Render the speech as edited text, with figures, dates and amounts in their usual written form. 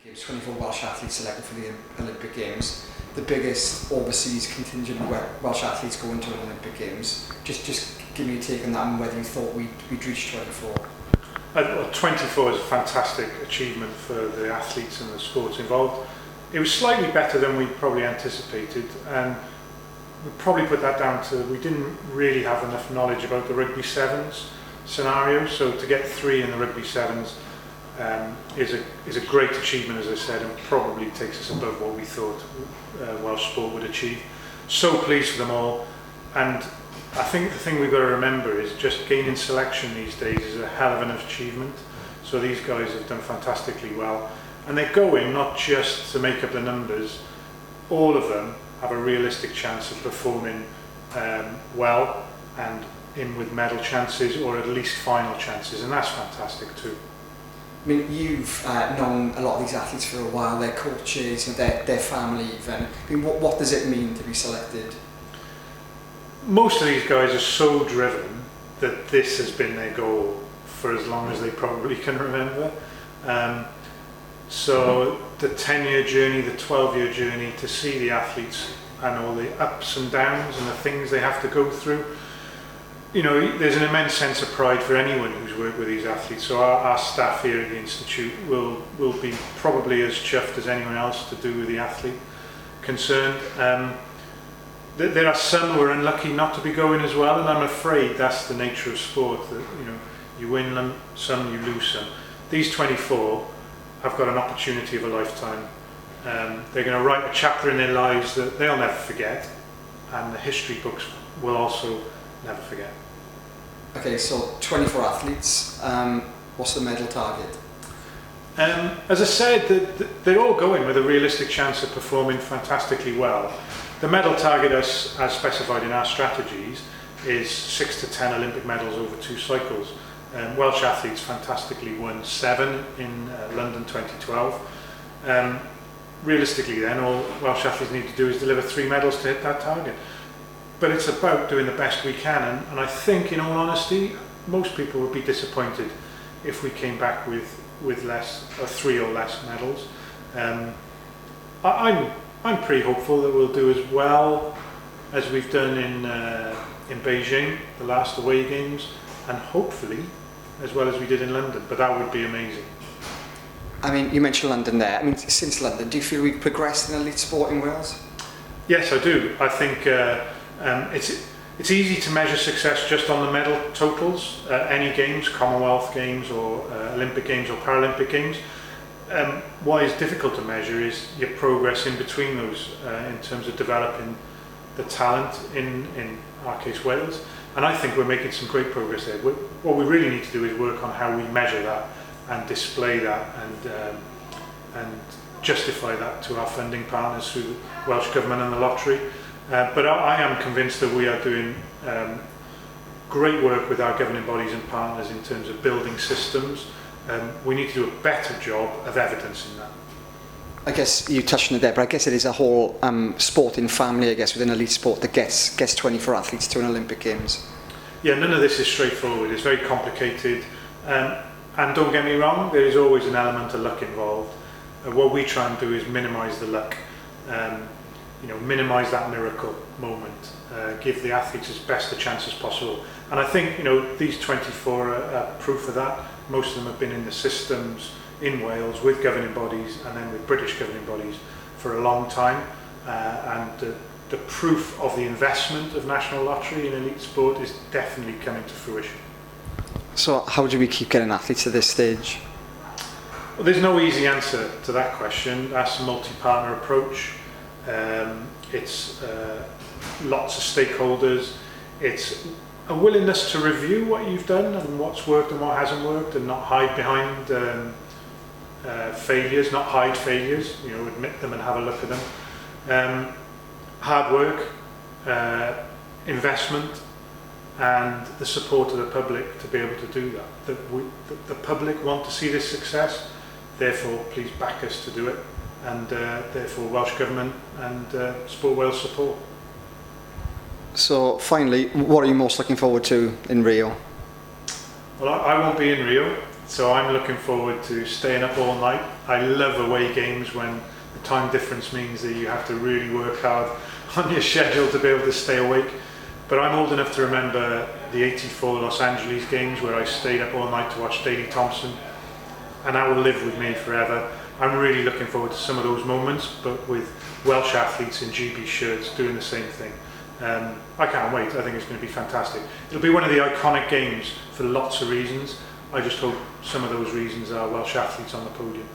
Games, 24 Welsh athletes selected for the Olympic Games. The biggest overseas contingent of Welsh athletes going to the Olympic Games. Just give me a take on that and whether you thought we'd reach 24. 24 is a fantastic achievement for the athletes and the sports involved. It was slightly better than we probably anticipated, and we probably put that down to we didn't really have enough knowledge about the rugby sevens scenario. So to get 3 in the rugby sevens is a great achievement, as I said, and probably takes us above what we thought Welsh sport would achieve. So pleased for them all, and I think the thing we've got to remember is just gaining selection these days is a hell of an achievement. So these guys have done fantastically well, and they're going not just to make up the numbers. All of them have a realistic chance of performing well and in with medal chances, or at least final chances, and that's fantastic too. I mean, you've known a lot of these athletes for a while, their coaches, and their family even. I mean, what does it mean to be selected? Most of these guys are so driven that this has been their goal for as long as they probably can remember. So the 10-year journey, the 12-year journey, to see the athletes and all the ups and downs and the things they have to go through, you know, there's an immense sense of pride for anyone who's worked with these athletes. So our staff here at the Institute will be probably as chuffed as anyone else to do with the athlete concerned. There are some who are unlucky not to be going as well, and I'm afraid that's the nature of sport, that, you know, you win them, some you lose some. These 24 have got an opportunity of a lifetime. They're going to write a chapter in their lives that they'll never forget, and the history books will also never forget. Okay, so 24 athletes, what's the medal target? As I said, they're all going with a realistic chance of performing fantastically well. The medal target, as specified in our strategies, is 6 to 10 Olympic medals over 2 cycles. Welsh athletes fantastically won 7 in London 2012. Realistically then, all Welsh athletes need to do is deliver 3 medals to hit that target. But it's about doing the best we can, and I think, in all honesty, most people would be disappointed if we came back with less, or 3 or less medals. I'm pretty hopeful that we'll do as well as we've done in Beijing, the last away games, and hopefully as well as we did in London, but that would be amazing. I mean, you mentioned London there. I mean, since London, do you feel we've progressed in elite sport in Wales? Yes, I do. I think it's easy to measure success just on the medal totals, any games, Commonwealth Games or Olympic Games or Paralympic Games. What is difficult to measure is your progress in between those in terms of developing the talent in our case Wales, and I think we're making some great progress there. What we really need to do is work on how we measure that and display that and justify that to our funding partners through the Welsh Government and the lottery. But I am convinced that we are doing great work with our governing bodies and partners in terms of building systems. We need to do a better job of evidencing that. I guess you touched on it there, but I guess it is a whole sporting family, I guess, within elite sport that gets 24 athletes to an Olympic Games. Yeah, none of this is straightforward. It's very complicated. And don't get me wrong, there is always an element of luck involved. What we try and do is minimise the luck. Minimise that miracle moment. Give the athletes as best a chance as possible. And I think, these 24 are proof of that. Most of them have been in the systems in Wales with governing bodies and then with British governing bodies for a long time. And the proof of the investment of National Lottery in elite sport is definitely coming to fruition. So how do we keep getting athletes at this stage? Well, there's no easy answer to that question. That's a multi-partner approach. It's lots of stakeholders. It's a willingness to review what you've done and what's worked and what hasn't worked, and not hide behind failures, not hide failures, admit them and have a look at them. Hard work, investment, and the support of the public to be able to do that. The public want to see this success, therefore please back us to do it, and therefore Welsh Government and Sport Wales support. So finally, what are you most looking forward to in Rio? Well, I won't be in Rio. So I'm looking forward to staying up all night. I love away games when the time difference means that you have to really work hard on your schedule to be able to stay awake. But I'm old enough to remember the '84 Los Angeles games where I stayed up all night to watch Daley Thompson, and that will live with me forever. I'm really looking forward to some of those moments, but with Welsh athletes in GB shirts doing the same thing. I can't wait. I think it's going to be fantastic. It'll be one of the iconic games for lots of reasons. I just hope some of those reasons are Welsh athletes on the podium.